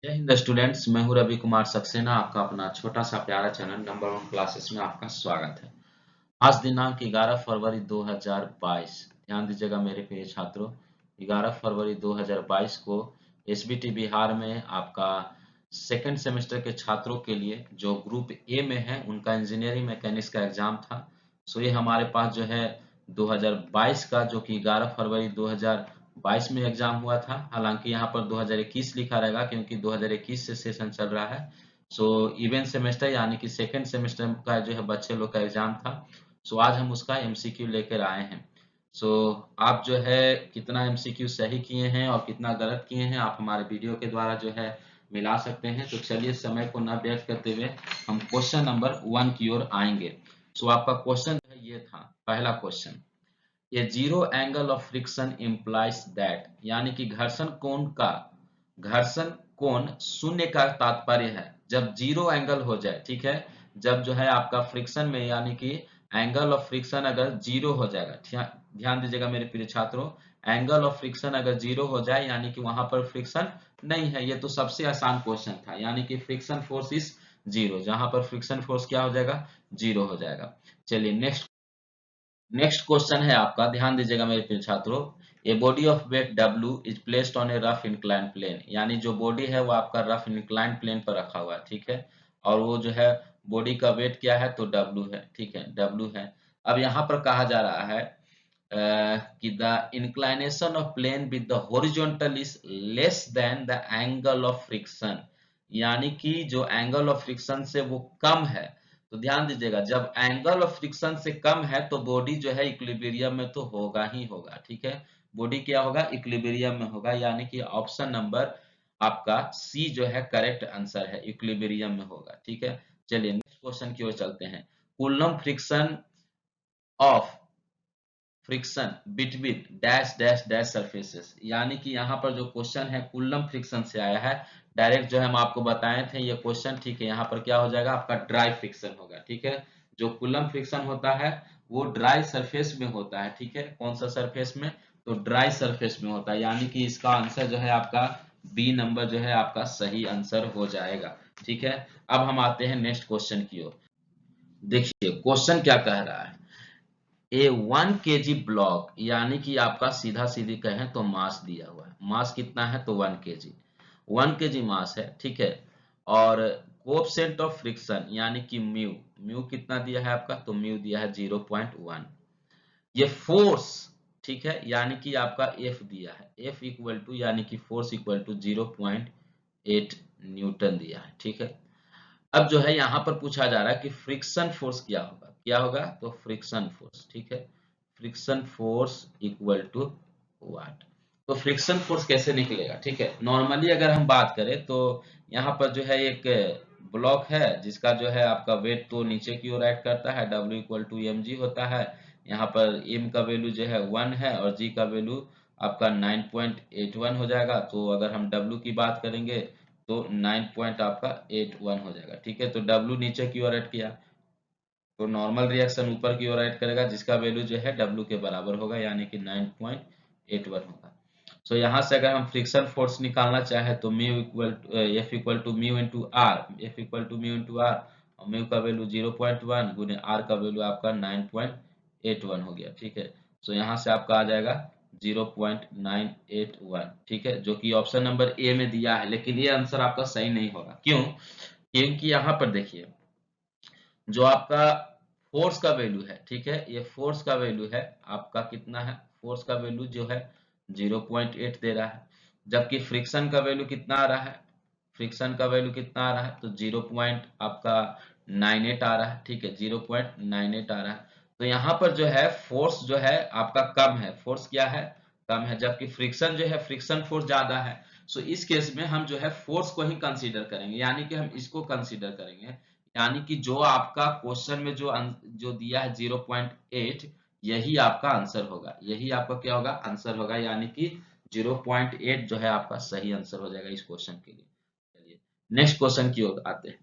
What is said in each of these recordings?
जय हिंद स्टूडेंट्स, मैं हूं रवि कुमार सक्सेना। आपका अपना छोटा सा प्यारा चैनल नंबर वन क्लासेस में आपका स्वागत है। आज दिनांक 11 फरवरी 2022। ध्यान दीजिएगा मेरे प्रिय छात्रों, 11 फरवरी 2022 को एसबीटी बिहार में आपका सेकंड सेमेस्टर के छात्रों के लिए जो ग्रुप ए में है उनका इंजीनियरिंग मैकेनिक्स का एग्जाम था। सो ये हमारे पास जो है 2022 का, जो कि 11 फरवरी 2022 में एग्जाम हुआ था। हालांकि यहाँ पर 2021 लिखा रहेगा क्योंकि 2021 से सेशन चल रहा है। सो इवेंट सेमेस्टर यानी कि सेकंड सेमेस्टर का जो है बच्चे लोग का एग्जाम था। सो आज हम उसका एमसीक्यू लेकर आए हैं। सो आप जो है कितना एमसीक्यू सही किए हैं और कितना गलत किए हैं आप हमारे वीडियो के द्वारा जो है मिला सकते हैं। तो चलिए समय को न व्यर्थ करते हुए हम क्वेश्चन नंबर 1 की ओर आएंगे। सो आपका क्वेश्चन जो है ये था, पहला question, A zero angle of friction implies that, यानी कि घर्षण कोण शून्य का तात्पर्य है जब जीरो एंगल हो जाए। ठीक है, जब जो है आपका फ्रिक्शन में यानी कि एंगल ऑफ फ्रिक्शन अगर जीरो हो जाएगा। ध्यान दीजिएगा मेरे प्रिय छात्रों, एंगल ऑफ फ्रिक्शन अगर जीरो हो जाए यानी कि वहां पर फ्रिक्शन नहीं है। ये तो सबसे आसान क्वेश्चन था, यानी कि फ्रिक्शन फोर्स इज जीरो, जहां पर फ्रिक्शन फोर्स क्या हो जाएगा, जीरो हो जाएगा। चलिए नेक्स्ट क्वेश्चन है आपका, ध्यान दीजिएगा मेरे प्रिय छात्रों। A body of weight W is placed on a rough incline plane, यानी जो बॉडी है वो आपका रफ इंक्लाइन प्लेन पर रखा हुआ है। ठीक है, और वो जो है बॉडी का वेट क्या है, तो W है। ठीक है, W है। अब यहाँ पर कहा जा रहा है कि the inclination of plane with the horizontal is less than the angle of friction, यानी कि जो एंगल ऑफ फ्रिक्शन से वो कम है। तो ध्यान दीजिएगा, जब एंगल ऑफ फ्रिक्शन से कम है तो बॉडी जो है इक्विलिब्रियम में तो होगा ही होगा। ठीक है, बॉडी क्या होगा, इक्विलिब्रियम में होगा, यानी कि ऑप्शन नंबर आपका सी जो है करेक्ट आंसर है, इक्विलिब्रियम में होगा। ठीक है, चलिए नेक्स्ट क्वेश्चन की ओर चलते हैं। Coulomb friction of friction between dash dash dash surfaces, यानी कि यहाँ पर जो क्वेश्चन है कूलम्ब फ्रिक्शन से आया है। डायरेक्ट जो है हम आपको बताए थे ये क्वेश्चन। ठीक है, यहाँ पर क्या हो जाएगा, आपका ड्राई फ्रिक्शन होगा। ठीक है, जो कूलम्ब फ्रिक्शन होता है वो ड्राई सरफेस में होता है। ठीक है, कौन सा सरफेस में, तो ड्राई सरफेस में होता है, यानी कि इसका आंसर जो है आपका बी नंबर जो है आपका सही आंसर हो जाएगा। ठीक है, अब हम आते हैं नेक्स्ट क्वेश्चन की ओर। देखिए क्वेश्चन क्या कह रहा है, ए 1 kg ब्लॉक, यानी कि आपका सीधा सीधी कहें तो मास दिया हुआ है। मास कितना है, तो 1 kg, 1 kg मास है। ठीक है, और कोएफिशिएंट ऑफ फ्रिक्शन यानी कि म्यू, म्यू कितना दिया है आपका, तो म्यू दिया है 0.1। ये फोर्स, ठीक है, यानी कि आपका एफ दिया है, एफ इक्वल टू यानी कि फोर्स इक्वल टू 0.8 न्यूटन दिया है। ठीक है, अब जो है यहाँ पर पूछा जा रहा है कि फ्रिक्शन फोर्स क्या होगा, क्या होगा, तो फ्रिक्शन फोर्स। ठीक है, friction force equal to what, तो फ्रिक्शन फोर्स कैसे निकलेगा। ठीक है, नॉर्मली अगर हम बात करें तो यहाँ पर जो है एक ब्लॉक है जिसका जो है आपका वेट तो नीचे की ओर ऐड करता है, W इक्वल टू mg होता है। यहाँ पर m का वैल्यू जो है 1 है और g का वैल्यू आपका 9.81 हो जाएगा। तो अगर हम W की बात करेंगे तो 9 पॉइंट आपका 81 हो जाएगा। ठीक है, तो W नीचे की ओर ऐड किया तो नॉर्मल रिएक्शन ऊपर की ओर ऐड करेगा जिसका वैल्यू जो है W के बराबर होगा, यानी कि 9.81 होगा। सो यहाँ से अगर हम फ्रिक्शन फोर्स निकालना चाहे तो mu equal F equal to mu into R, F equal to mu into R, और म्यू का वैल्यू 0.1 गुने आर का वैल्यू आपका 9.81 हो गया। ठीक है, सो यहाँ से आपका आ जाएगा 0.981। ठीक है, जो कि ऑप्शन नंबर ए में दिया है, लेकिन ये आंसर आपका सही नहीं होगा। क्यों, क्योंकि यहाँ पर देखिए जो आपका फोर्स का वैल्यू है, ठीक है, ये फोर्स का वैल्यू है आपका कितना है, फोर्स का वैल्यू जो है 0.8 दे रहा है, जबकि फ्रिक्शन का वैल्यू कितना आ रहा है, फ्रिक्शन का वैल्यू कितना आ रहा है, तो 0 पॉइंट आपका 98 आ रहा है। ठीक है, 0.98 आ रहा है। तो यहाँ पर जो है फोर्स जो है आपका कम है, फोर्स क्या है, कम है, जबकि फ्रिक्शन जो है, फ्रिक्शन फोर्स ज्यादा है। सो इस केस में हम जो है फोर्स को ही कंसीडर करेंगे, यानी कि हम इसको कंसीडर करेंगे, यानी कि जो आपका क्वेश्चन में जो दिया है 0.8, यही आपका आंसर होगा, यही आपका क्या होगा, आंसर होगा, यानी कि 0.8 जो है आपका सही आंसर हो जाएगा इस क्वेश्चन के लिए। चलिए नेक्स्ट क्वेश्चन की ओर आते हैं।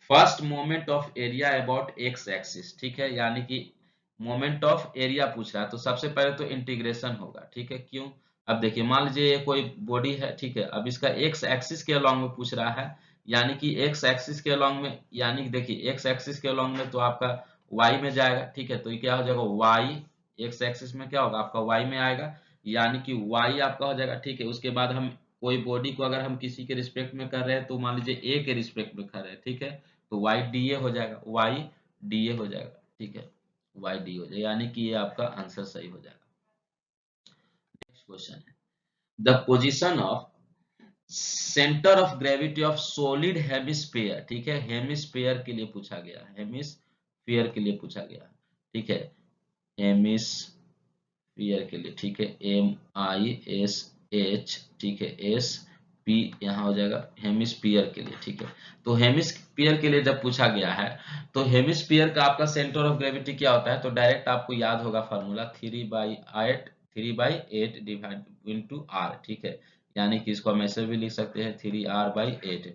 First moment of area about x axis, ठीक है, यानी कि मोमेंट ऑफ एरिया पूछ रहा है तो सबसे पहले तो इंटीग्रेशन होगा। ठीक है, क्यों, अब देखिए मान लीजिए ये कोई बॉडी है, ठीक है, अब इसका एक्स एक्सिस के अलॉन्ग में पूछ रहा है, यानी कि एक्स एक्सिस के अलॉन्ग में, यानी कि देखिए एक्स एक्सिस के अलॉन्ग में तो आपका वाई में जाएगा, ठीक है, तो ये क्या हो जाएगा वाई, एक्स एक्सिस में क्या होगा आपका वाई में आएगा, यानी कि वाई आपका हो जाएगा, ठीक है। उसके बाद हम कोई बॉडी को अगर हम किसी के रिस्पेक्ट में कर रहे हैं तो मान लीजिए ए के रिस्पेक्ट में कर रहे हैं, ठीक है, तो वाई डी ए हो जाएगा, वाई डी ए हो जाएगा, ठीक है, वाई डी हो जाएगा, यानी कि ये आपका आंसर सही हो जाएगा। नेक्स्ट क्वेश्चन है, the position of centre of gravity of solid hemisphere, ठीक है, हेमिस्फीयर के लिए पूछा गया, हेमिस्फीयर के लिए पूछा गया, ठीक है, हेमिस्फीयर के लिए, ठीक है, एम आई एस एच, ठीक है, एस पी यहाँ हो जाएगा हेमिस्फीयर के लिए, ठीक है। तो हेमिस्फीयर के लिए जब पूछा गया है तो हेमिस्फीयर का आपका सेंटर ऑफ ग्रेविटी क्या होता है, तो डायरेक्ट आपको याद होगा फार्मूला 3/8 डिवाइड इनटू आर, ठीक है, यानी कि इसको हम ऐसे भी लिख सकते हैं 3r/8,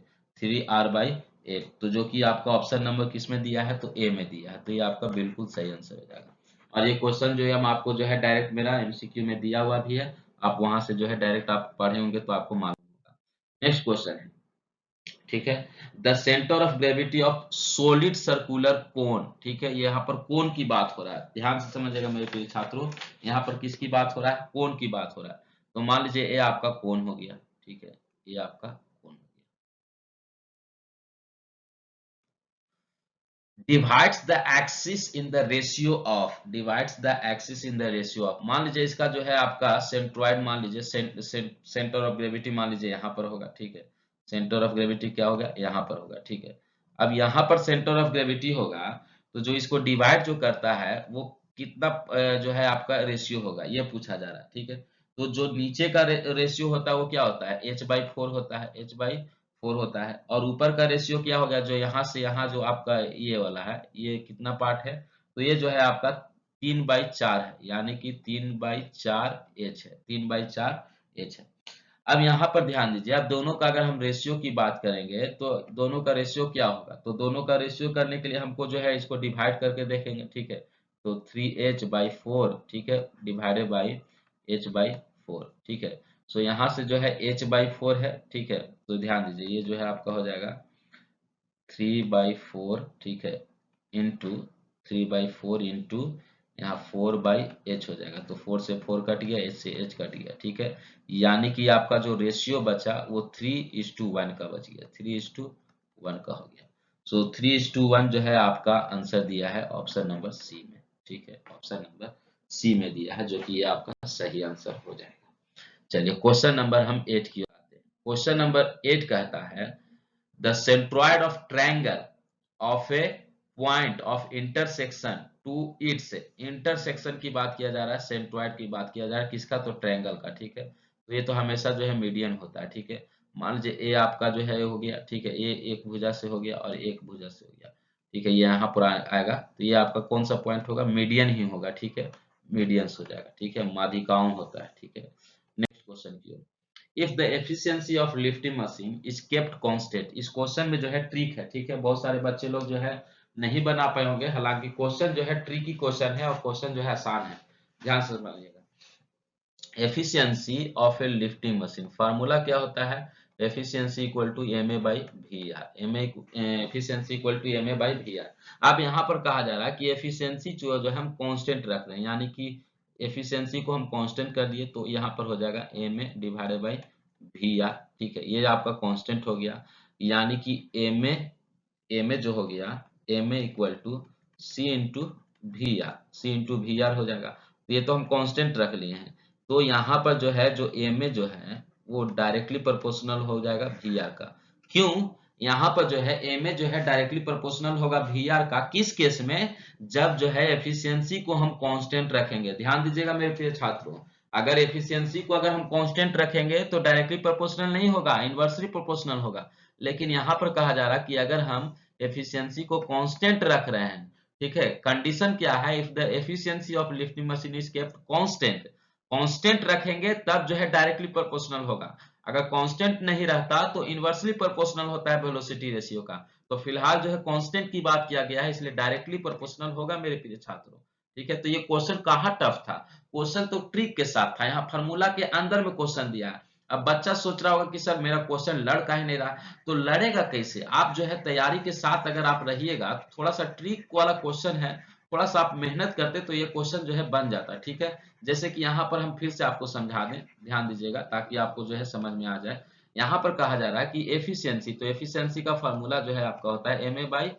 3r/8, तो जो कि आपका ऑप्शन नंबर किसमें दिया है, तो ए में दिया है, तो ये आपका बिल्कुल सही आंसर हो जाएगा। और ये क्वेश्चन जो है हम आपको जो है डायरेक्ट मेरा एमसीक्यू में दिया हुआ भी है, आप वहां से जो है डायरेक्ट आप पढ़े होंगे तो आपको मालूम होगा। नेक्स्ट क्वेश्चन है, ठीक है, the centre of gravity of solid circular cone, ठीक है, यहाँ पर कोन की बात हो रहा है, ध्यान से समझिएगा मेरे प्रिय छात्रों, यहाँ पर किसकी बात हो रहा है, कोन की बात हो रहा है। तो मान लीजिए ये आपका कोन हो गया, ठीक है, ये आपका कोन हो गया, divides the axis in the ratio of, divides the axis in the ratio of, मान लीजिए इसका जो है आपका सेंट्रॉइड, मान लीजिए सेंटर ऑफ ग्रेविटी मान लीजिए यहाँ पर होगा, ठीक है, सेंटर ऑफ ग्रेविटी क्या होगा यहाँ पर होगा, ठीक है। अब यहाँ पर सेंटर ऑफ ग्रेविटी होगा तो जो इसको डिवाइड जो करता है वो कितना जो है आपका रेशियो होगा ये पूछा जा रहा है, ठीक है। तो जो नीचे का रेशियो होता है वो क्या होता है, h/4 होता है, h/4 होता है, और ऊपर का रेशियो क्या हो गया, जो यहाँ से यहाँ जो आपका ये वाला है ये कितना पार्ट है, तो ये जो है आपका 3/4 है, यानी कि 3/4 h है, 3/4 h है। अब यहाँ पर ध्यान दीजिए, अब दोनों का अगर हम रेशियो की बात करेंगे तो दोनों का रेशियो क्या होगा, तो दोनों का रेशियो करने के लिए हमको जो है इसको डिवाइड करके देखेंगे, ठीक है, तो 3h/4, ठीक है, डिवाइडेड बाई h/4, ठीक है। सो यहाँ से जो है h/4 है, ठीक है, तो ध्यान दीजिए ये जो है आपका हो जाएगा 3/4, ठीक है, इंटू 3/4 इंटू यहाँ 4/h हो जाएगा, तो 4 से 4 कट गया, h से h कट गया, ठीक है, यानी कि आपका जो रेशियो बचा वो 3:1 का बच गया, 3:1 का हो गया। सो 3:1 जो है आपका आंसर दिया है ऑप्शन नंबर सी में, ठीक है, ऑप्शन नंबर सी में दिया है, जो कि ये आपका सही आंसर हो जाएगा। चलिए क्वेश्चन नंबर हम 8 की ओर आते हैं। क्वेश्चन नंबर 8 कहता है the centroid of triangle of a point of intersection to its, intersection की बात किया जा रहा है, सेंट्रॉइड की बात किया जा रहा है किसका, तो ट्रायंगल का, ठीक है। तो ये तो हमेशा जो है मीडियन होता है, ठीक है। मान लीजिए ए आपका जो है हो गया, ठीक है, ए एक भुजा से हो गया और एक भुजा से हो गया, ठीक है, ये यहाँ पर आएगा, तो ये आपका कौन सा पॉइंट होगा, मीडियन ही होगा, ठीक है, मीडियंस हो जाएगा, ठीक है, माध्यिकाओं होता है, ठीक है। नेक्स्ट क्वेश्चन की ओर, if the efficiency of lifting machine is kept constant, इस क्वेश्चन में जो है ट्रिक है, ठीक है, बहुत सारे बच्चे लोग जो है नहीं बना पाए होंगे, हालांकि क्वेश्चन जो है ट्रिकी क्वेश्चन है और क्वेश्चन जो है आसान है, ध्यान से समझिएगा। Efficiency of a lifting machine, formula क्या होता है, efficiency equal to ma/var, efficiency equal to ma/var। अब यहाँ पर कहा जा रहा है कि एफिशिएंसी जो है हम कांस्टेंट रख रहे हैं, यानी कि एफिशिएंसी को हम कांस्टेंट कर दिए तो यहाँ पर हो जाएगा ma/var, ठीक है, ये आपका कांस्टेंट हो गया, यानी कि ma जो हो गया ma equal to c into V R हो जाएगा, तो ये तो हम कांस्टेंट रख लिए हैं, तो यहाँ पर जो है जो ma जो है वो डायरेक्टली प्रोपोर्शनल हो जाएगा वी आर का। क्यों, यहाँ पर जो है ma जो है डायरेक्टली प्रोपोर्शनल होगा वी आर का, किस केस में, जब जो है एफिशिएंसी को हम कांस्टेंट रखेंगे। ध्यान दीजिएगा मेरे प्रिय छात्रों, अगर एफिशिएंसी को अगर हम कांस्टेंट रखेंगे तो डायरेक्टली प्रोपोर्शनल नहीं होगा, इनवर्सली प्रोपोर्शनल होगा। लेकिन यहाँ पर कहा जा रहा है कि अगर हम एफिशिएंसी को कांस्टेंट रख रहे हैं, ठीक है, कंडीशन क्या है, if the efficiency of lifting machine is kept constant, constant रखेंगे तब जो है डायरेक्टली प्रोपोर्शनल होगा, अगर कांस्टेंट नहीं रहता तो इनवर्सली प्रोपोर्शनल होता है वेलोसिटी रेशियो का। तो फिलहाल जो है कांस्टेंट की बात किया गया है, इसलिए डायरेक्टली प्रोपोर्शनल होगा मेरे प्रिय छात्रों। ठीक है, तो ये क्वेश्चन कहाँ टफ था, क्वेश्चन तो ट्रिक के साथ था, यहाँ फार्मूला के अंदर में क्वेश्चन दिया है। अब बच्चा सोच रहा होगा कि सर मेरा क्वेश्चन लड़ काहे नहीं रहा, तो लड़ेगा कैसे, आप जो है तैयारी के साथ अगर आप रहिएगा, थोड़ा सा ट्रिक वाला क्वेश्चन है, थोड़ा सा आप मेहनत करते तो ये क्वेश्चन जो है बन जाता है। ठीक है, जैसे कि यहाँ पर हम फिर से आपको समझा दें, ध्यान दीजिएगा ताकि आपको जो है समझ में आ जाए। यहाँ पर कहा जा रहा है कि एफिशिएंसी, तो एफिशिएंसी का फार्मूला जो है आपका होता है MA बाई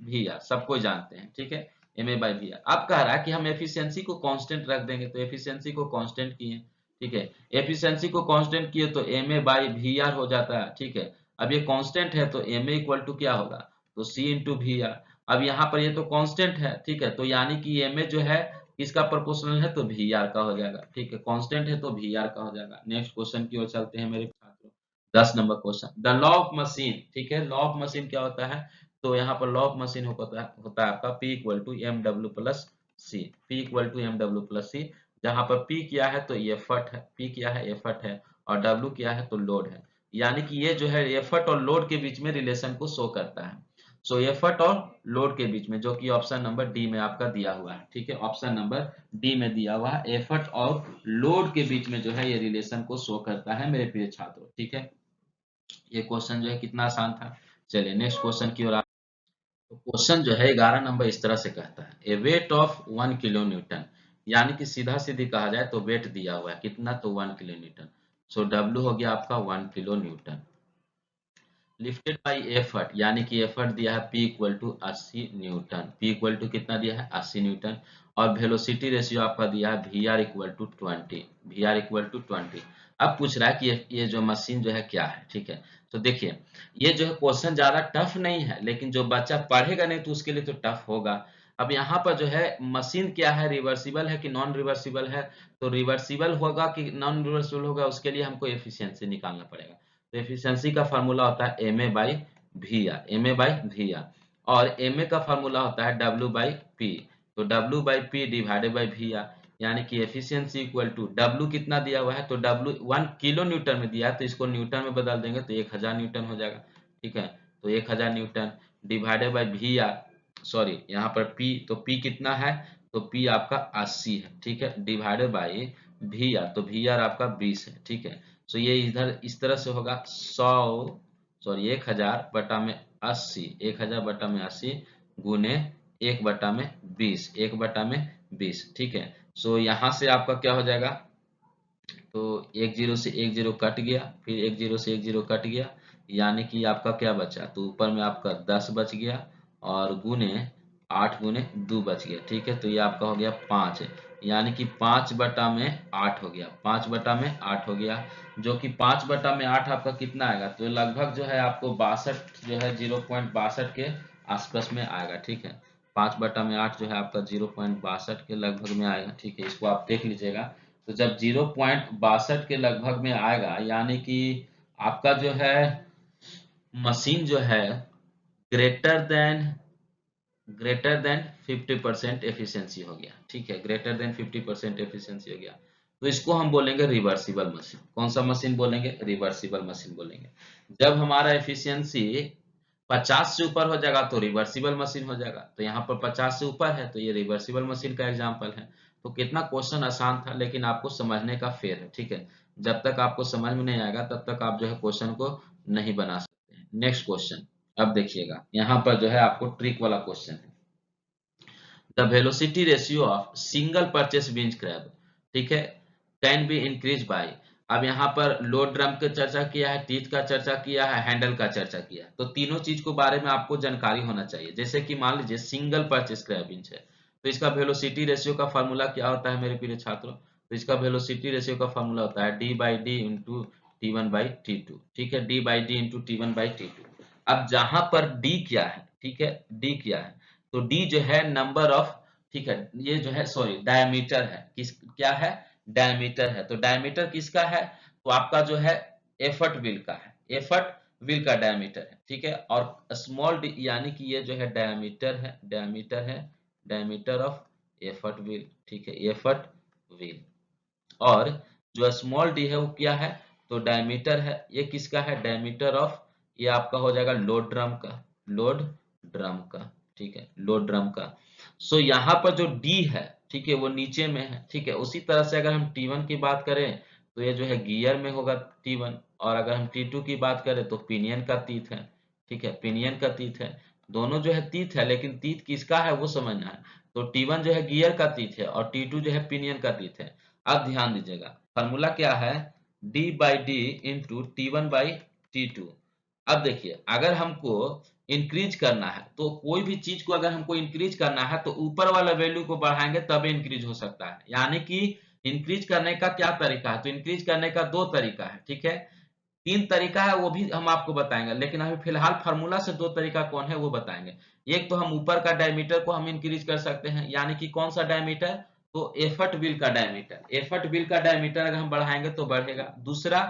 VR, सबको जानते हैं। ठीक है, MA बाई VR। अब कह रहा है कि हम एफिशिएंसी को कांस्टेंट रख देंगे, तो एफिशिएंसी को कांस्टेंट किए। ठीक है, एफिशिएंसी को कांस्टेंट किए तो MA बाई VR हो जाता है। ठीक है, अब ये कांस्टेंट है तो MA इक्वल टू क्या होगा, तो C इंटू VR। अब यहाँ पर ये तो कांस्टेंट है, ठीक है, तो यानी कि MA जो है किसका प्रोपोर्शनल है, तो VR का हो जाएगा। ठीक है, कांस्टेंट है तो VR का हो जाएगा। नेक्स्ट क्वेश्चन की ओर चलते हैं मेरे छात्रों। 10 number question, the law of machine. ठीक है, लॉ ऑफ मशीन क्या होता है, तो यहाँ पर लॉ ऑफ मशीन होता है आपका P equal to MW plus C, P equal to MW plus C, जहाँ पर P किया है तो एफर्ट है, P किया है एफर्ट है, और W किया है तो लोड है। यानी कि ये जो है एफर्ट और लोड के बीच में रिलेशन को शो करता है। सो एफर्ट और लोड के बीच में, जो कि ऑप्शन नंबर डी में आपका दिया हुआ है। ठीक है, ऑप्शन नंबर डी में दिया हुआ है, एफर्ट और लोड के बीच में जो है ये रिलेशन को शो करता है मेरे प्रिय छात्रों। ठीक है, ये क्वेश्चन जो है कितना आसान था। चलिए नेक्स्ट क्वेश्चन की ओर। तो क्वेश्चन जो है 11 नंबर इस तरह से कहता है, ए वेट ऑफ 1 किलो न्यूटन, यानी कि सीधा सीधी कहा जाए तो वेट दिया हुआ है कितना, तो 1 किलो न्यूटन। सो डब्ल्यू हो गया आपका 1 kilo newton, lifted by effort, यानी कि एफर्ट दिया है P equal to 80 newton, P equal to कितना दिया है 80 न्यूटन, और वेलोसिटी रेशियो आपका दिया है VR equal to 20, VR equal to 20। अब पूछ रहा है कि ये जो मशीन जो है क्या है। ठीक है, तो देखिए ये जो है क्वेश्चन ज्यादा टफ नहीं है, लेकिन जो बच्चा पढ़ेगा नहीं तो उसके लिए तो टफ होगा। अब यहाँ पर जो है मशीन क्या है, रिवर्सिबल है कि नॉन रिवर्सिबल है, तो रिवर्सिबल होगा कि नॉन रिवर्सिबल होगा, उसके लिए हमको एफिशिएंसी निकालना पड़ेगा। तो एफिशिएंसी का फार्मूला होता है MA by VR, MA by VR, और MA का फार्मूला होता है W बाई P, तो W by P divided by VR, यानी कि एफिशिएंसी इक्वल टू W कितना दिया हुआ है, तो W 1 किलो न्यूटन में दिया है, तो इसको न्यूटन में बदल देंगे तो 1000 न्यूटन हो जाएगा। ठीक है, तो 1000 Newton divided by VR, sorry यहाँ पर P, तो P कितना है, तो P आपका 80 है। ठीक है, डिवाइडेड बाई VR, तो VR आपका 20 है। ठीक है, सो ये इधर इस तरह से होगा 100, सॉरी 1000 बटा में 80, 1000 बटा में 80 गुने 1 बटा में 20, 1 बटा में 20। ठीक है, सो यहाँ से आपका क्या हो जाएगा, तो एक जीरो से एक जीरो कट गया, फिर एक जीरो से एक जीरो कट गया, यानी कि आपका क्या बचा, तो ऊपर में आपका 10 बच गया, और गुने 8 गुने 2 बच गया। ठीक है, तो ये आपका हो गया 5, यानी कि 5 बटा में 8 हो गया, 5 बटा में 8 हो गया, जो कि 5 बटा में 8 आपका कितना आएगा, तो लगभग जो है आपको 62 जो है 0.62 के आसपास में आएगा। ठीक है, 5 बटा में 8 जो है आपका 0.62 के लगभग में आएगा। ठीक है, इसको आप देख लीजिएगा, तो जब 0.62 के लगभग में आएगा, यानी कि आपका जो है मशीन जो है greater than greater than 50% efficiency हो गया। ठीक है, ग्रेटर देन 50% एफिशिएंसी हो गया, तो इसको हम बोलेंगे रिवर्सिबल मशीन। कौन सा मशीन बोलेंगे, रिवर्सिबल मशीन बोलेंगे। जब हमारा एफिशिएंसी 50 से ऊपर हो जाएगा तो रिवर्सिबल मशीन हो जाएगा, तो यहाँ पर 50 से ऊपर है तो ये रिवर्सिबल मशीन का एग्जाम्पल है। तो कितना क्वेश्चन आसान था, लेकिन आपको समझने का फेर है। ठीक है, जब तक आपको समझ में नहीं आएगा तब तक आप जो है क्वेश्चन को नहीं बना सकते हैं। नेक्स्ट क्वेश्चन, अब देखिएगा यहाँ पर जो है आपको ट्रिक वाला क्वेश्चन है, the velocity ratio of single purchase binge crab, ठीक है, कैन बी इंक्रीज बाय। अब यहाँ पर लोड ड्रम का चर्चा किया है, टीथ का चर्चा किया है, हैंडल का चर्चा किया है, तो तीनों चीज को बारे में आपको जानकारी होना चाहिए। जैसे कि मान लीजिए सिंगल परचेस क्रैब इंच है, तो इसका वेलोसिटी रेशियो का फॉर्मूला क्या होता है मेरे प्रिय छात्रों, तो इसका वेलोसिटी रेशियो का फॉर्मूला होता है D by D into T1/T2। ठीक है, D by D into T1/T2। अब जहां पर डी क्या है, ठीक है, डी क्या है, तो डी जो है नंबर ऑफ, ठीक है, ये जो है सॉरी डायमीटर है, किस क्या है, डायमीटर है, तो डायमीटर किसका है, तो आपका जो है एफर्ट व्हील का है, एफर्ट व्हील का डायमीटर है। ठीक है, और स्मॉल डी यानी कि ये जो है डायमीटर है, डायमीटर है, डायमीटर ऑफ एफर्ट व्हील। ठीक है, एफर्ट व्हील, और जो स्मॉल डी है वो क्या है, तो डायमीटर है, ये किसका है, डायमीटर ऑफ, ये आपका हो जाएगा लोड ड्रम का, लोड ड्रम का। ठीक है, लोड ड्रम का। सो यहाँ पर जो डी है, ठीक है, वो नीचे में है, ठीक है। उसी तरह से अगर हम T1 की बात करें तो ये जो है गियर में होगा T1, और अगर हम T2 की बात करें तो पिनियन का तीत है, ठीक है, पिनियन का तीत है। दोनों जो है तीत है, लेकिन तीत किसका है वो समझना है। तो T1 जो है गियर का तीत है और T2 जो है पिनियन का तीत है। अब ध्यान दीजिएगा, फार्मूला क्या है, D/D इंटू T1/T2। अब देखिए, अगर हमको इंक्रीज करना है तो कोई भी चीज को अगर हमको इंक्रीज करना है तो ऊपर वाला वैल्यू को बढ़ाएंगे तब इंक्रीज हो सकता है। यानी कि इंक्रीज करने का क्या तरीका है, तो इंक्रीज करने का दो तरीका है, ठीक है। तीन तरीका है वो भी हम आपको बताएंगे, लेकिन अभी फिलहाल फार्मूला से दो तरीका कौन है वो बताएंगे। एक तो हम ऊपर का डायमीटर को हम इंक्रीज कर सकते हैं, यानी कि कौन सा डायमीटर, तो एफर्ट व्हील का डायमीटर, एफर्ट व्हील का डायमीटर अगर हम बढ़ाएंगे तो बढ़ेगा। दूसरा,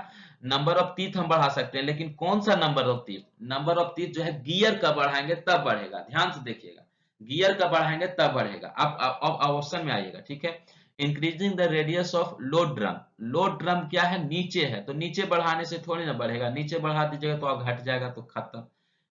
नंबर ऑफ टीथ हम बढ़ा सकते हैं, लेकिन कौन सा number of teeth, number of teeth जो है गियर का बढ़ाएंगे तब बढ़ेगा। ध्यान से देखिएगा, गियर का बढ़ाएंगे तब बढ़ेगा। अब ऑप्शन में आइएगा, ठीक है। Increasing the radius of load drum, load drum क्या है, नीचे है, तो नीचे बढ़ाने से थोड़ी ना बढ़ेगा, नीचे बढ़ा दीजिएगा तो आप घट जाएगा तो खत्म।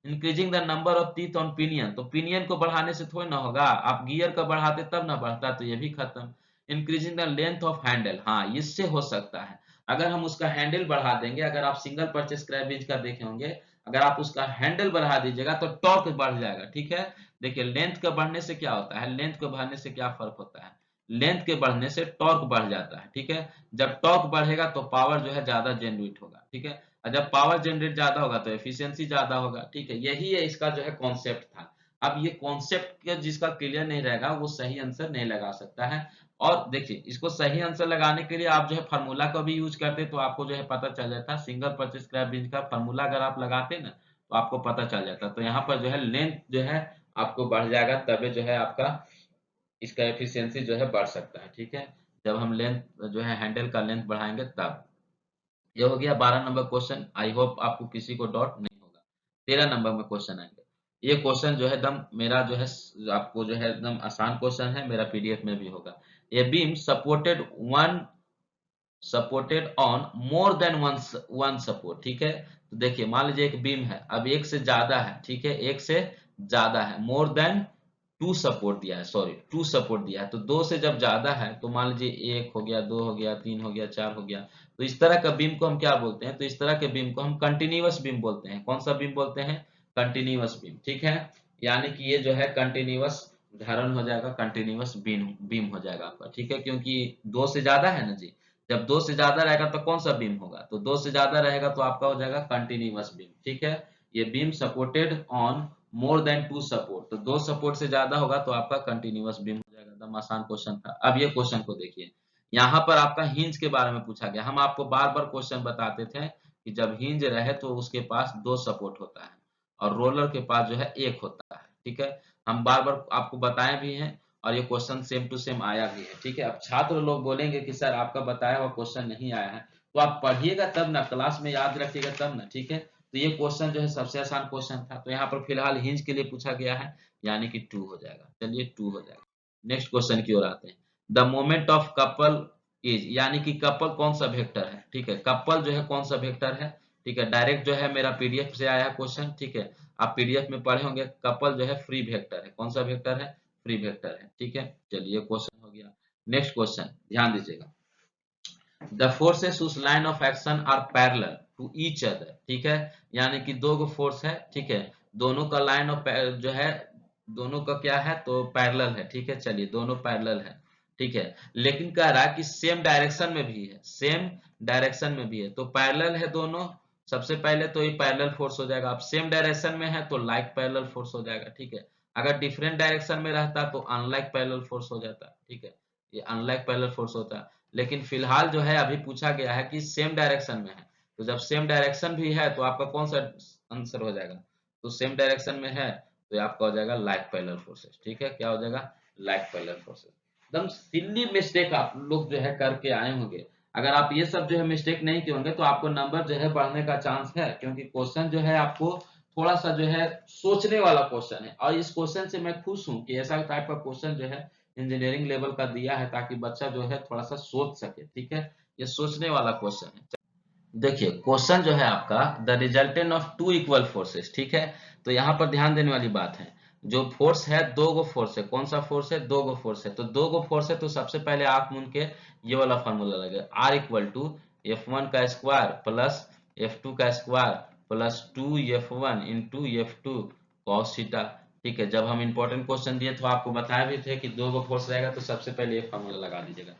Increasing the number of teeth on pinion, तो पिनियन को बढ़ाने से थोड़ी ना होगा, आप गियर का बढ़ाते तब ना बढ़ता, तो ये भी खत्म। Increasing the length of Henle, हाँ इससे हो सकता है, अगर हम उसका हैंडल बढ़ा देंगे, अगर आप सिंगल परचेस क्रैप बेंच का देखे होंगे, अगर आप उसका हैंडल बढ़ा दीजिएगा तो टॉर्क बढ़ जाएगा, ठीक है। देखिए लेंथ का बढ़ने से क्या होता है, लेंथ को बढ़ने से क्या फर्क होता है, लेंथ के बढ़ने से टॉर्क बढ़ जाता है, ठीक है। जब टॉर्क बढ़ेगा तो पावर जो है ज्यादा जनरेट होगा, ठीक है। और जब पावर जनरेट ज्यादा होगा तो एफिशिएंसी ज्यादा होगा, ठीक है। यही है इसका जो है कॉन्सेप्ट था। अब ये कॉन्सेप्ट जिसका क्लियर नहीं रहेगा वो सही आंसर नहीं लगा सकता है। और देखिए, इसको सही आंसर लगाने के लिए आप जो है फार्मूला का भी यूज करते तो आपको जो है पता चल जाता। सिंगल परचेस स्क्रैप बेंच का फार्मूला अगर आप लगाते ना तो आपको पता चल जाता। तो यहाँ पर जो है लेंथ जो है आपको बढ़ जाएगा, तबे जो है आपका इसका एफिशिएंसी जो है बढ़ सकता है, ठीक है। जब हम लेंथ जो है हैंडल का लेंथ बढ़ाएंगे तब। ये हो गया 12 नंबर क्वेश्चन। आई होप आपको किसी को डाउट नहीं होगा। 13 नंबर में क्वेश्चन आएंगे। ये क्वेश्चन जो है एकदम मेरा जो है आपको जो है एकदम आसान क्वेश्चन है, मेरा पीडीएफ में भी होगा। A beam supported on more then one support, ठीक है। तो देखिए, मान लीजिए एक बीम है, अब एक से ज्यादा है, ठीक है, एक से ज्यादा है, मोर देन टू सपोर्ट दिया है, सॉरी टू सपोर्ट दिया है। तो दो से जब ज्यादा है तो मान लीजिए एक हो गया, दो हो गया, तीन हो गया, चार हो गया, तो इस तरह का बीम को हम क्या बोलते हैं, तो इस तरह के बीम को हम कंटिन्यूअस बीम बोलते हैं। कौन सा बीम बोलते हैं, कंटिन्यूअस बीम, ठीक है। यानी कि ये जो है कंटिन्यूअस धारण हो जाएगा, कंटिन्यूअस बीम बीम हो जाएगा आपका, ठीक है, क्योंकि दो से ज्यादा है ना जी। जब दो से ज्यादा रहेगा तो कौन सा बीम होगा, तो दो से ज्यादा रहेगा तो आपका हो जाएगा कंटिन्यूअस बीम, ठीक है। ये beam supported on more than two support, तो दो सपोर्ट से ज्यादा होगा तो आपका कंटिन्यूअस बीम हो जाएगा। एकदम आसान क्वेश्चन था। अब ये क्वेश्चन को देखिए, यहाँ पर आपका हिंज के बारे में पूछा गया। हम आपको बार बार क्वेश्चन बताते थे कि जब हिंज रहे तो उसके पास दो सपोर्ट होता है और रोलर के पास जो है एक होता है, ठीक है। हम बार बार आपको बताए भी हैं और ये क्वेश्चन सेम टू सेम आया भी है, ठीक है। अब छात्र लोग बोलेंगे कि सर आपका बताया हुआ क्वेश्चन नहीं आया है, तो आप पढ़िएगा तब ना, क्लास में याद रखिएगा तब ना, ठीक है। तो ये क्वेश्चन जो है सबसे आसान क्वेश्चन था, तो यहाँ पर फिलहाल हिंज के लिए पूछा गया है, यानी कि 2 हो जाएगा। चलिए 2 हो जाएगा। नेक्स्ट क्वेश्चन की ओर आते हैं। The moment of couple is, यानी कि कपल कौन सा वेक्टर है, ठीक है, कपल जो है कौन सा वेक्टर है, ठीक है। डायरेक्ट जो है मेरा पीडीएफ से आया क्वेश्चन, ठीक है। आप पीडीएफ में पढ़े होंगे, कपल जो है फ्री वेक्टर है। कौन सा वेक्टर है, फ्री वेक्टर है, ठीक है। चलिए क्वेश्चन हो गया। नेक्स्ट क्वेश्चन ध्यान दीजिएगा। The forces whose line of action are parallel to each other, ठीक है। यानी कि दो गो फोर्स है, ठीक है, दोनों का लाइन ऑफ जो है, दोनों का क्या है, तो पैरेलल है, ठीक है। चलिए दोनों पैरेलल है, ठीक है, लेकिन कह रहा है कि सेम डायरेक्शन में भी है, सेम डायरेक्शन में भी है, तो पैरेलल है दोनों। सबसे पहले तो ये पैरेलल फोर्स हो जाएगा। अब सेम डायरेक्शन में है तो लाइक पैरेलल फोर्स हो जाएगा, ठीक है। अगर डिफरेंट डायरेक्शन में रहता तो अनलाइक पैरेलल फोर्स हो जाता, ठीक है, ये अनलाइक पैरेलल फोर्स होता है। लेकिन फिलहाल जो है अभी पूछा गया है कि सेम डायरेक्शन में है, तो जब सेम डायरेक्शन भी है तो आपका कौन सा आंसर हो जाएगा, तो सेम डायरेक्शन में है तो आपका हो जाएगा लाइक पैरेलल फोर्सेस, ठीक है। क्या हो जाएगा, लाइक पैरेलल फोर्सेस। एकदम सिली मिस्टेक आप लोग जो है करके आए होंगे। अगर आप ये सब जो है मिस्टेक नहीं किए होंगे तो आपको नंबर जो है बढ़ने का चांस है, क्योंकि क्वेश्चन जो है आपको थोड़ा सा जो है सोचने वाला क्वेश्चन है, और इस क्वेश्चन से मैं खुश हूं कि ऐसा टाइप का क्वेश्चन जो है इंजीनियरिंग लेवल का दिया है, ताकि बच्चा जो है थोड़ा सा सोच सके, ठीक है। ये सोचने वाला क्वेश्चन है। देखिए क्वेश्चन जो है आपका, the resultant of two equal forces, ठीक है। तो यहाँ पर ध्यान देने वाली बात है, जो फोर्स है, दो गो फोर्स है। कौन सा फोर्स है? दो गो फोर्स है। तो दो गो फोर्स है तो सबसे पहले आंख मूंद के ये वाला फॉर्मूला लगे, R इक्वल टू F1 का स्क्वायर प्लस F2 का square plus 2F1 into F2 cos theta. ठीक है, जब हम इंपॉर्टेंट क्वेश्चन दिए तो आपको बताया भी थे कि दो गो फोर्स रहेगा तो सबसे पहले ये फॉर्मूला लगा दीजिएगा।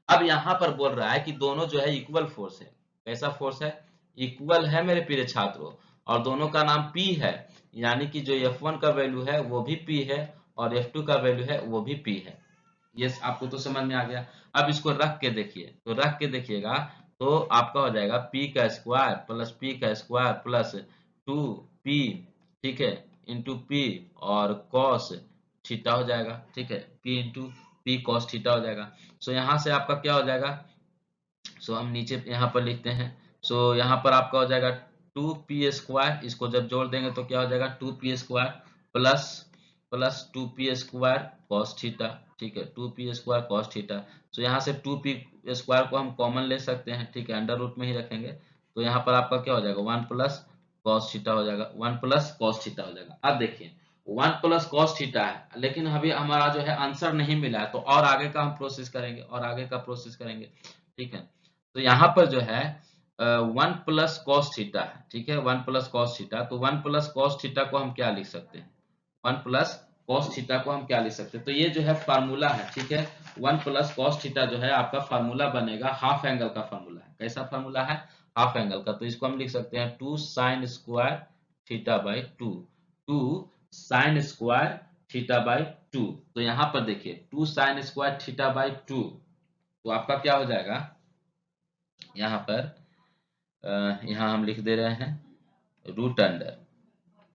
अब यहाँ पर बोल रहा है कि दोनों जो है इक्वल फोर्स है। कैसा फोर्स है? इक्वल है मेरे प्रिय छात्रों, और दोनों का नाम P है, यानी कि जो F1 का वैल्यू है वो भी P है और F2 का वैल्यू है वो भी P है। ये आपको तो समझ में आ गया। अब इसको रख के देखिए, तो रख के देखिएगा तो आपका हो जाएगा P का स्क्वायर प्लस P का स्क्वायर प्लस 2P, ठीक है, इंटू P और cos थीटा हो जाएगा। ठीक है, P into P cos theta हो जाएगा। सो यहाँ से आपका क्या हो जाएगा? सो हम नीचे यहाँ पर लिखते हैं। सो यहाँ पर आपका हो जाएगा 2P स्क्वायर, इसको जब जोड़ देंगे तो क्या हो जाएगा? 2P square plus plus 2P square cos theta. ठीक है, 2P स्क्वायर कॉस थीटा। तो यहाँ से 2P स्क्वायर को हम कॉमन ले सकते हैं। ठीक है, अंडर रूट में ही रखेंगे तो यहाँ पर आपका क्या हो जाएगा? 1 प्लस कॉस थीटा हो जाएगा, 1 प्लस कॉस थीटा हो जाएगा। अब देखिए 1 प्लस कॉस थीटा है, लेकिन अभी हमारा जो है आंसर नहीं मिला है, तो और आगे का हम प्रोसेस करेंगे और आगे का प्रोसेस करेंगे। ठीक है, तो यहाँ पर जो है 1 प्लस कॉस थीटा है। ठीक है, 1 प्लस कॉस थीटा, तो 1 प्लस कॉस थीटा को हम क्या लिख सकते हैं? 1 प्लस कॉस थीटा को हम क्या लिख सकते हैं? तो ये जो है फार्मूला है। ठीक है, 1 प्लस कॉस थीटा जो है आपका फार्मूला बनेगा, हाफ एंगल का फार्मूला है। कैसा फार्मूला है? हाफ एंगल का। तो इसको हम लिख सकते हैं 2 sign square theta by 2, 2 sign square theta by 2। तो यहाँ पर देखिए 2 साइन स्क्वायर थीटा बाई 2, तो आपका क्या हो जाएगा? यहाँ पर यहाँ हम लिख दे रहे हैं रूट अंडर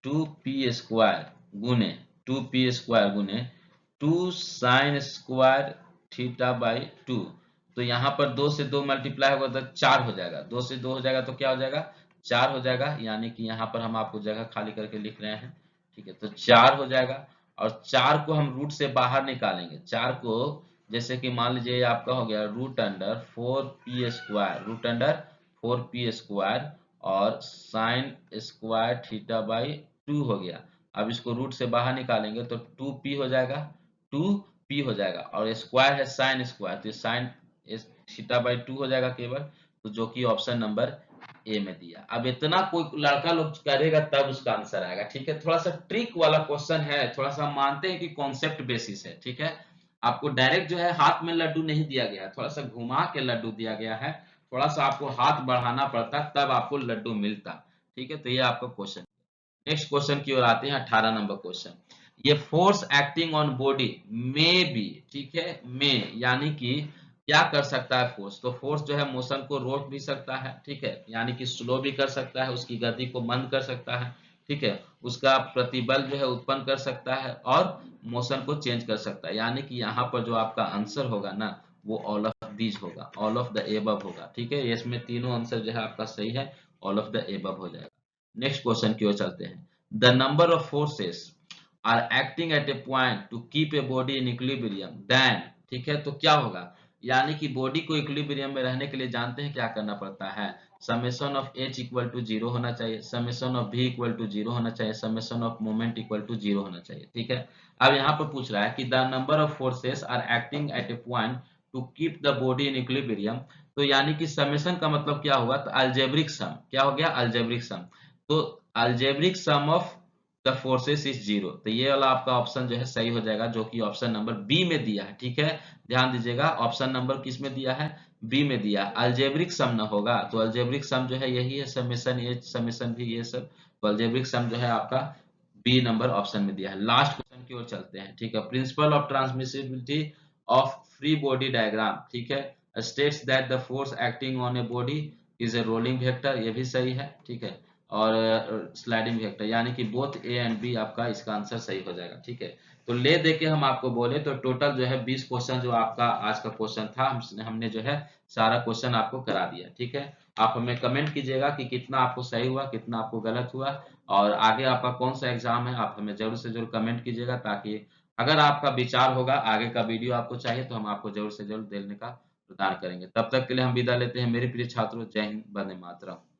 2P स्क्वायर गुने 2P स्क्वायर गुने 2 साइन स्क्वायर थीटा बाई 2। तो यहाँ पर 2 से 2 मल्टीप्लाई होगा तो 4 हो जाएगा, 2 से 2 हो जाएगा तो क्या हो जाएगा? 4 हो जाएगा, यानी कि यहाँ पर हम आपको जगह खाली करके लिख रहे हैं। ठीक है, तो 4 हो जाएगा और 4 को हम रूट से बाहर निकालेंगे। 4 को जैसे कि मान लीजिए आपका हो गया root under 4P square, root under 4P square और साइन स्क्वायर थीटा बाई 2 हो गया। अब इसको रूट से बाहर निकालेंगे तो 2P हो जाएगा, 2P हो जाएगा और स्क्वायर है साइन स्क्वायर, तो साइन थीटा बाई 2 हो जाएगा केवल। तो जो कि ऑप्शन नंबर ए में दिया। अब इतना कोई लड़का लोग करेगा तब उसका आंसर आएगा। ठीक है, थोड़ा सा ट्रिक वाला क्वेश्चन है, थोड़ा सा मानते हैं कि कॉन्सेप्ट बेसिस है। ठीक है, आपको डायरेक्ट जो है हाथ में लड्डू नहीं दिया गया, थोड़ा सा घुमा के लड्डू दिया गया है। थोड़ा सा आपको हाथ बढ़ाना पड़ता तब आपको लड्डू मिलता। ठीक है, तो ये आपका क्वेश्चन। नेक्स्ट क्वेश्चन की ओर आते हैं, 18 नंबर क्वेश्चन। ये फोर्स एक्टिंग ऑन बॉडी में बी, ठीक है, में यानी कि क्या कर सकता है फोर्स? तो फोर्स जो है मोशन को रोक भी सकता है, ठीक है, यानी कि स्लो भी कर सकता है, उसकी गति को मंद कर सकता है, ठीक है, उसका प्रतिबल जो है उत्पन्न कर सकता है और मोशन को चेंज कर सकता है। यानी कि यहाँ पर जो आपका आंसर होगा ना वो ऑल ऑफ दीज होगा, ऑल ऑफ द एबव होगा। ठीक है, इसमें तीनों आंसर जो है आपका सही है, ऑल ऑफ द एबव हो जाएगा। नेक्स्ट क्वेश्चन की ओर चलते हैं। The number of forces are acting at a point to keep a body in equilibrium then, ठीक है, तो क्या होगा? यानी कि बॉडी को इक्विलिब्रियम में रहने के लिए जानते हैं क्या करना पड़ता है? Summation of H equal to 0 होना चाहिए, समेशन ऑफ भी इक्वल टू 0 होना चाहिए, summation of moment equal to 0 होना चाहिए। ठीक है, अब यहाँ पर पूछ रहा है कि the number of forces are acting at a point to keep the body in equilibrium. तो यानी कि समेशन का मतलब क्या हुआ? तो अलजेब्रिक सम, क्या हो गया? Algebraic sum. तो algebraic sum of the forces is 0, तो ये वाला आपका ऑप्शन जो है सही हो जाएगा, जो कि ऑप्शन नंबर बी में दिया है। ठीक है, ध्यान दीजिएगा, ऑप्शन नंबर किस में दिया है? बी में दिया। अलजेब्रिक सम न होगा तो अलजेब्रिक सम जो है यही है, समेशन ये समेशन भी ये सब, तो अलजेब्रिक सम जो है आपका बी नंबर ऑप्शन में दिया है। लास्ट क्वेश्चन की ओर चलते हैं। ठीक है, principle of transmissibility of free body diagram, ठीक है, states that the force acting on a body is a rolling vector, ये भी सही है। ठीक है, और स्लाइडिंग वेक्टर, यानी कि बोथ ए एंड बी आपका इसका आंसर सही हो जाएगा। ठीक है, तो ले दे के हम आपको बोले तो टोटल जो है 20 क्वेश्चन जो आपका आज का क्वेश्चन था, हमने जो है सारा क्वेश्चन आपको करा दिया। ठीक है, आप हमें कमेंट कीजिएगा कि कितना आपको सही हुआ, कितना आपको गलत हुआ, और आगे आपका कौन सा एग्जाम है आप हमें जरूर से जरूर कमेंट कीजिएगा, ताकि अगर आपका विचार होगा आगे का वीडियो आपको चाहिए तो हम आपको जरूर से जरूर देने का प्रदान करेंगे। तब तक के लिए हम विदा लेते हैं मेरे प्रिय छात्रों। जय हिंद, वंदे मातरम।